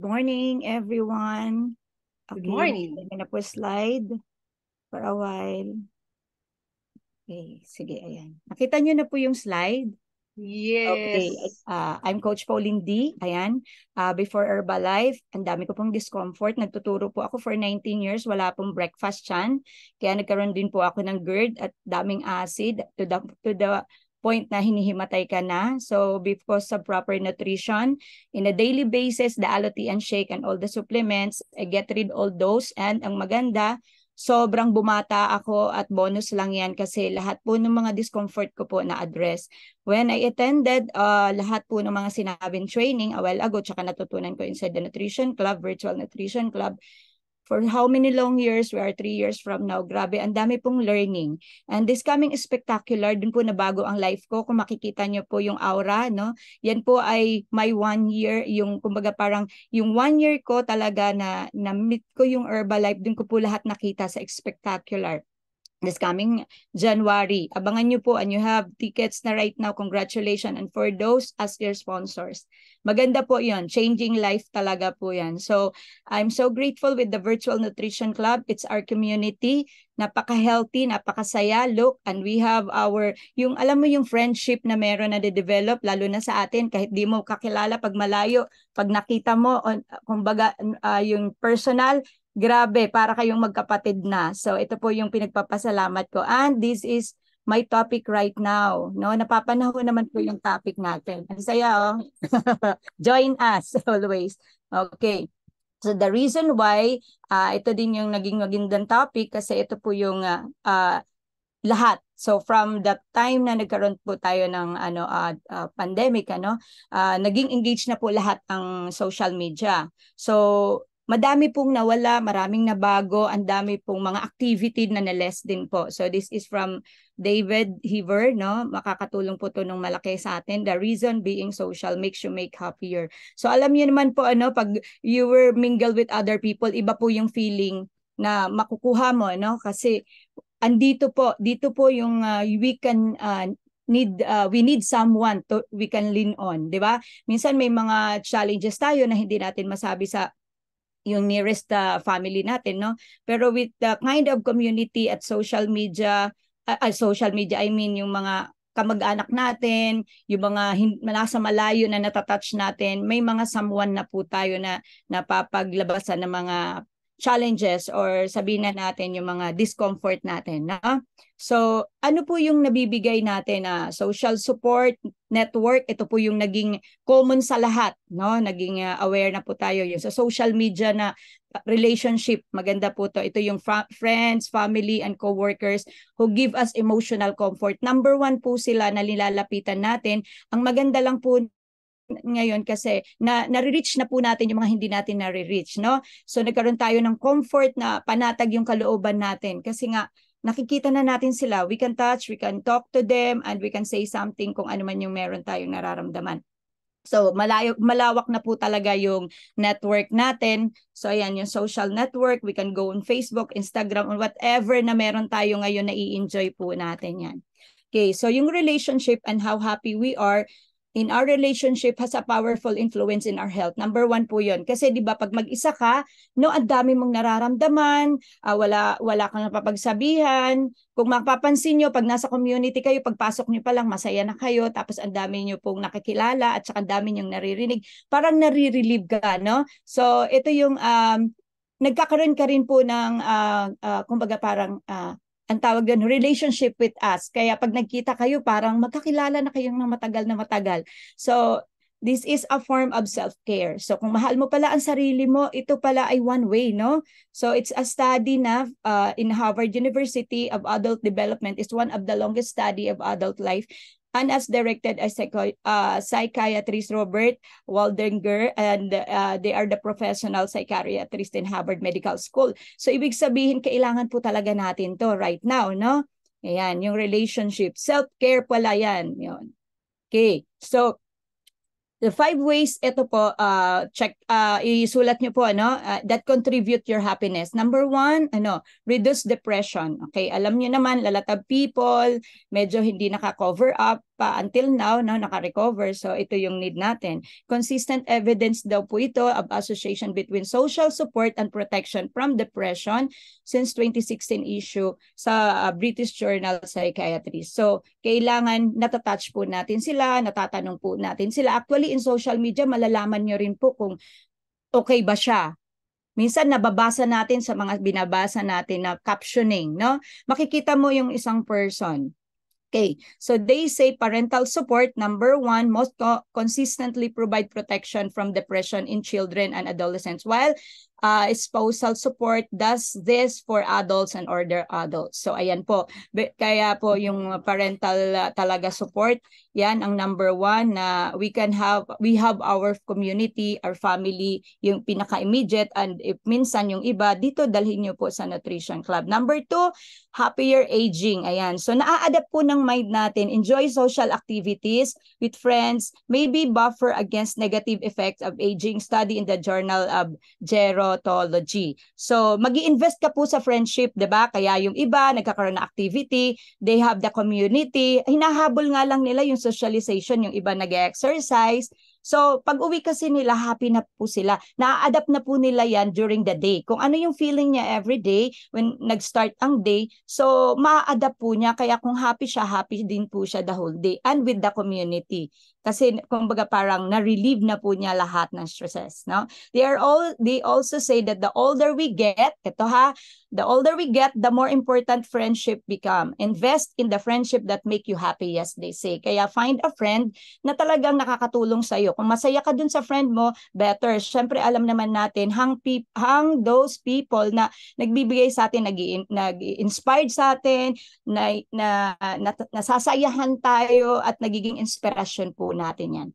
Morning, everyone. Good Okay, morning. na po slide for a while. Okay, sige, ayan. Nakita nyo na po yung slide? Okay, Yes. I'm Coach Pauline D. Ayan, before Herbalife, ang dami ko pong discomfort. Nagtuturo po ako for 19 years, wala pong breakfast chan. Kaya nagkaroon din po ako ng GERD at daming acid to the point na hinihimatay ka na. So because of proper nutrition, in a daily basis, the Allo-T and Shake and all the supplements, I get rid all those. And ang maganda, sobrang bumata ako at bonus lang yan kasi lahat po ng mga discomfort ko po na-address. When I attended lahat po ng mga sinabing training a while ago, tsaka natutunan ko inside the Nutrition Club, Virtual Nutrition Club, for how many long years? We are 3 years from now. Grabe, ang dami pong learning. And this coming spectacular, dun po nabago ang life ko. Kung makikita nyo po yung aura, no? Yan po ay my 1 year, yung kumbaga parang yung 1 year ko talaga na meet ko yung Herbalife, dun ko po lahat nakita sa spectacular. This coming January. Abangan nyo po and you have tickets na right now. Congratulations. And for those as your sponsors. Maganda po yon. Changing life talaga po yan. So, I'm so grateful with the Virtual Nutrition Club. It's our community. Napaka-healthy, napakasaya. Look, and we have our, yung alam mo yung friendship na meron na de-develop, lalo na sa atin, kahit di mo kakilala pag malayo, pag nakita mo, kumbaga, yung personal, grabe, para kayong magkapatid na. So ito po yung pinagpapasalamat ko. And this is my topic right now. No, napapanahon naman po yung topic natin. Ang saya, oh. Join us always. Okay. So the reason why ito din yung naging magandang topic kasi ito po yung lahat. So from the time na nagkaroon po tayo ng pandemic, naging engaged na po lahat ang social media. So madami pong nawala, maraming nabago, ang dami pong mga activity na na-less din po. So this is from David Heaver, no? Makakatulong po to ng malaki sa atin. The reason being social makes you make happier. So alam niyo naman po pag you were mingle with other people, iba po yung feeling na makukuha mo, no? Kasi dito po yung we can we need someone to we can lean on, 'di ba? Minsan may mga challenges tayo na hindi natin masabi sa yung nearest family natin, no? Pero with the kind of community at social media, I mean yung mga kamag-anak natin, yung mga nasa malayo na natatouch natin, may mga someone na po tayo na napapaglabasan ng mga challenges or sabihin na natin yung mga discomfort natin. No? So ano po yung nabibigay natin na social support network? Ito po yung naging common sa lahat. No? Naging aware na po tayo yung sa social media na relationship. Maganda po to. Ito yung friends, family, and co-workers who give us emotional comfort. Number one po sila na nilalapitan natin. Ang maganda lang po ngayon kasi na-reach na po natin yung mga hindi natin na-reach, no? So nagkaroon tayo ng comfort na panatag yung kalooban natin kasi nga nakikita na natin sila. We can touch, we can talk to them, and we can say something kung ano man yung meron tayong nararamdaman. So malawak na po talaga yung network natin. So ayan yung social network, we can go on Facebook, Instagram, or whatever na meron tayo ngayon na i-enjoy po natin yan. Okay, so yung relationship and how happy we are in our relationship has a powerful influence in our health. Number one po yun. Kasi di ba pag mag-isa ka, no, ang dami mong nararamdaman, wala kang napapagsabihan. Kung mapapansin nyo, pag nasa community kayo, pagpasok nyo pa lang, masaya na kayo, tapos ang dami nyo pong nakikilala at saka ang dami nyong naririnig. Parang nare-relieve ka, no? So ito yung nagkakaroon ka rin po ng kumbaga parang ang tawag doon, relationship with us. Kaya pag nagkita kayo, parang magkakilala na kayong matagal na matagal. So, this is a form of self-care. So, kung mahal mo pala ang sarili mo, ito pala ay one way, no? So, it's a study na in Harvard University of Adult Development is one of the longest study of adult life. And as directed as psychiatrist Robert Waldinger, and they are the professional psychiatrist in Harvard Medical School. So ibig sabihin, kailangan po talaga natin to right now, no? Ayan, yung relationship. Self-care pala yan. Yun. Okay, so the 5 ways, ito po, isulat nyo po, that contribute your happiness. Number one, reduce depression. Okay, alam nyo naman, lalat of people, medyo hindi naka-cover up, pa until now, no, naka-recover. So ito yung need natin. Consistent evidence daw po ito of association between social support and protection from depression since 2016 issue sa British Journal Psychiatry. So kailangan natatouch po natin sila, natatanong po natin sila. Actually, in social media, malalaman nyo rin po kung okay ba siya. Minsan nababasa natin sa mga binabasa natin na captioning, no? Makikita mo yung isang person. Okay, so they say parental support, number one, most consistently provide protection from depression in children and adolescents, while spousal support does this for adults and older adults. So ayan po, kaya po yung parental talaga support, yan ang number one na we have our community, our family, yung pinaka-immediate, and if minsan yung iba, dito dalhin nyo po sa Nutrition Club. Number two, happier aging. Ayan. So naa-adapt po ng mind natin. Enjoy social activities with friends. Maybe buffer against negative effects of aging. Study in the Journal of Gerontology. So mag-i-invest ka po sa friendship, 'di ba? Kaya yung iba nagkakaroon ng activity, they have the community. Hinahabol nga lang nila yung socialization, yung iba nag-exercise. So, pag uwi kasi nila, happy na po sila. Na-adapt na po nila yan during the day. Kung ano yung feeling niya every day, when nag-start ang day, so ma-adapt po niya. Kaya kung happy siya, happy din po siya the whole day. And with the community. Kasi, kumbaga parang na-relieve na po niya lahat ng stresses. No? They also say that the older we get, the older we get, the more important friendship become. Invest in the friendship that make you happy, yes, they say. Kaya find a friend na talagang nakakatulong sa'yo. Kung masaya ka dun sa friend mo, better. Siyempre, alam naman natin, hang those people na nagbibigay sa atin, nag-inspired sa atin, nasasayahan tayo at nagiging inspirasyon po natin yan.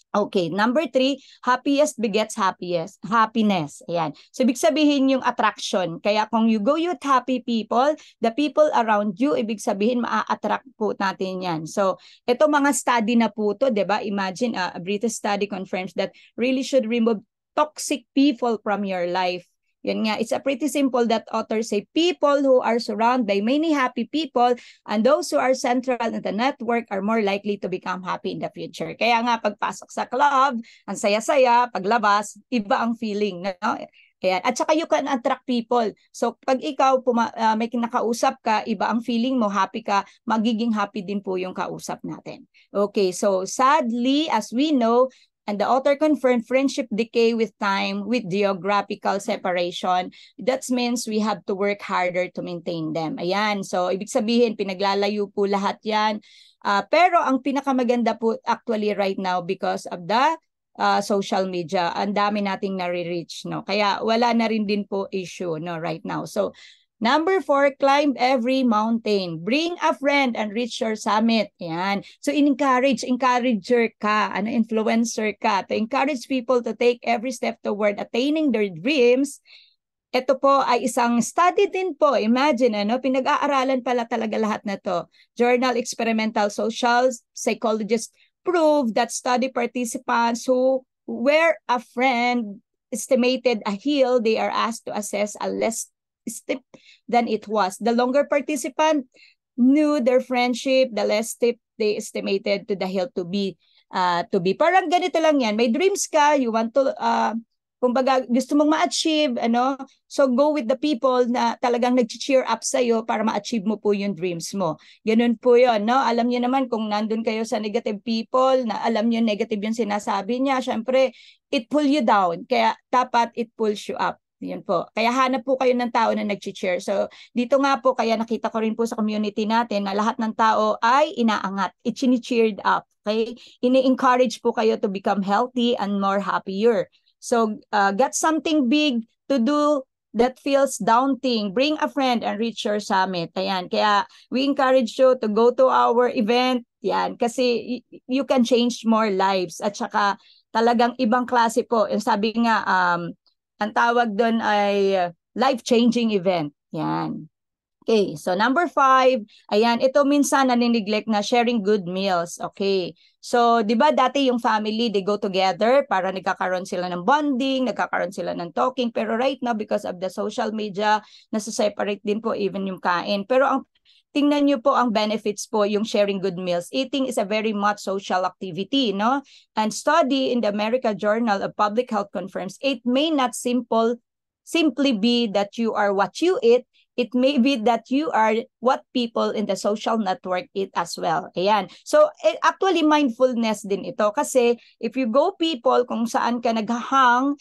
Okay, number 3, happiest begets happiness. Ayan. So, ibig sabihin yung attraction. Kaya kung you go with happy people, the people around you, ibig sabihin maa-attract po natin yan. So, ito mga study na po to, diba? Imagine, a British study confirms that really should remove toxic people from your life. Yan nga, it's a pretty simple that authors say people who are surrounded by many happy people and those who are central in the network are more likely to become happy in the future. Kaya nga, pagpasok sa club, ang saya-saya, paglabas, iba ang feeling. No? Ayan. At saka you can attract people. So pag ikaw may kinakausap ka, iba ang feeling mo, happy ka, magiging happy din po yung kausap natin. Okay, so sadly, as we know, and the author confirmed friendship decay with time, with geographical separation. That means we have to work harder to maintain them. Ayan, so ibig sabihin, pinaglalayo po lahat yan. Pero ang pinakamaganda po actually right now because of the social media, ang dami nating nare-reach, no? Kaya wala na rin din po issue, no, right now. So, number 4, climb every mountain. Bring a friend and reach your summit. Yan. So, encourager ka, influencer ka, to encourage people to take every step toward attaining their dreams. Ito po ay isang study din po. Imagine, pinag-aaralan pala talaga lahat na to. Journal Experimental Social Psychologists prove that study participants who were a friend estimated a hill they are asked to assess a less steep than it was. The longer participant knew their friendship, the less steep they estimated to the hill to be. Parang ganito lang yan. May dreams ka, you want to, kumbaga gusto mong ma-achieve, so go with the people na talagang nag-cheer up sa'yo para ma-achieve mo po yung dreams mo. Ganun po yun, no? Alam niyo naman kung nandun kayo sa negative people, na alam niyo negative yung sinasabi niya, syempre, it pull you down. Kaya dapat it pulls you up. Yun po. Kaya hanap po kayo ng tao na nag-cheer. So, dito nga po, kaya nakita ko rin po sa community natin na lahat ng tao ay inaangat. Cheered up. Okay? Ini-encourage po kayo to become healthy and more happier. So, get something big to do that feels daunting. Bring a friend and reach your summit. Ayan. Kaya, we encourage you to go to our event. Yan. Kasi, you can change more lives. At saka, talagang ibang klase po. Sabi nga, ang tawag doon ay life-changing event. Yan. Okay, so number 5, ayan, ito minsan nanineglect na sharing good meals. Okay, so di ba dati yung family, they go together para nagkakaroon sila ng bonding, nagkakaroon sila ng talking. Pero right now, because of the social media, nasa-separate din po even yung kain. Pero ang tingnan nyo po ang benefits po yung sharing good meals. Eating is a very much social activity, no? And study in the American Journal of Public Health confirms it may not simply be that you are what you eat, it may be that you are what people in the social network eat as well. Ayan. So, actually, mindfulness din ito. Kasi, if you go people kung saan ka naghahang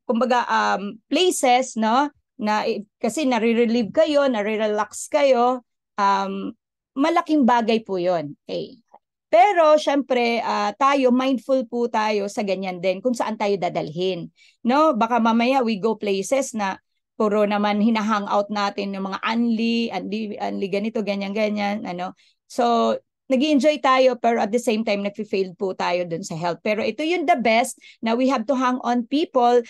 kumbaga, places, no? Kasi nare-relieve kayo, nare-relax kayo, malaking bagay po yun. Okay. Pero, syempre, tayo, mindful po tayo sa ganyan din kung saan tayo dadalhin. No? Baka mamaya we go places na puro naman hinahangout natin yung mga anli ganito, ganyan, ano. So, nag-enjoy tayo pero at the same time nag-fail po tayo dun sa health. Pero ito yung the best na we have to hang on people.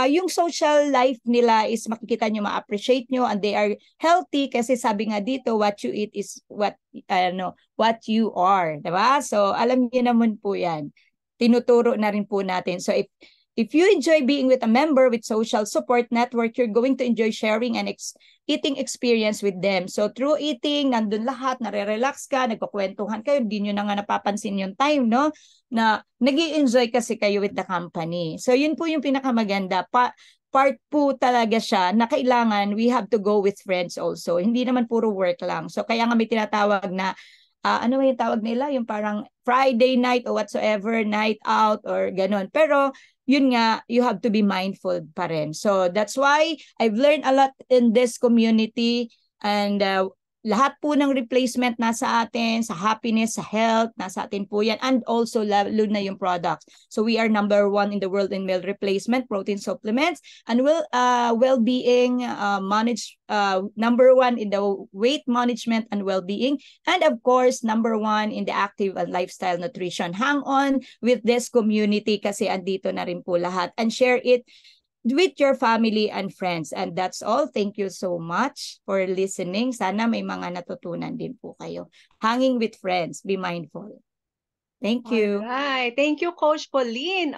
Yung social life nila is makikita nyo, ma-appreciate nyo, and they are healthy kasi sabi nga dito, what you eat is what you are. Diba? So, alam niyo naman po yan. Tinuturo na rin po natin. So, if you enjoy being with a member with social support network, you're going to enjoy sharing and eating experience with them. So through eating, nandun lahat, nare-relax ka, nagkukwentuhan kayo, hindi nyo na nga napapansin yung time, no? Na nag-i-enjoy kasi kayo with the company. So yun po yung pinakamaganda. Part po talaga siya na kailangan we have to go with friends also. Hindi naman puro work lang. So kaya nga may tinatawag na ano yung tawag nila? Yung parang Friday night or whatsoever, night out or ganon. Pero yun nga, you have to be mindful pa rin. So that's why I've learned a lot in this community, and lahat po ng replacement nasa atin, sa happiness, sa health, nasa atin po yan, and also lalo na yung products. So we are number 1 in the world in meal replacement, protein supplements, and well-being, number 1 in the weight management and well-being, and of course, number 1 in the active and lifestyle nutrition. Hang on with this community kasi andito na rin po lahat, and share it with your family and friends. And that's all. Thank you so much for listening. Sana may mga natutunan din po kayo. Hanging with friends, be mindful. Thank you. Alright. Thank you, Coach Pauline.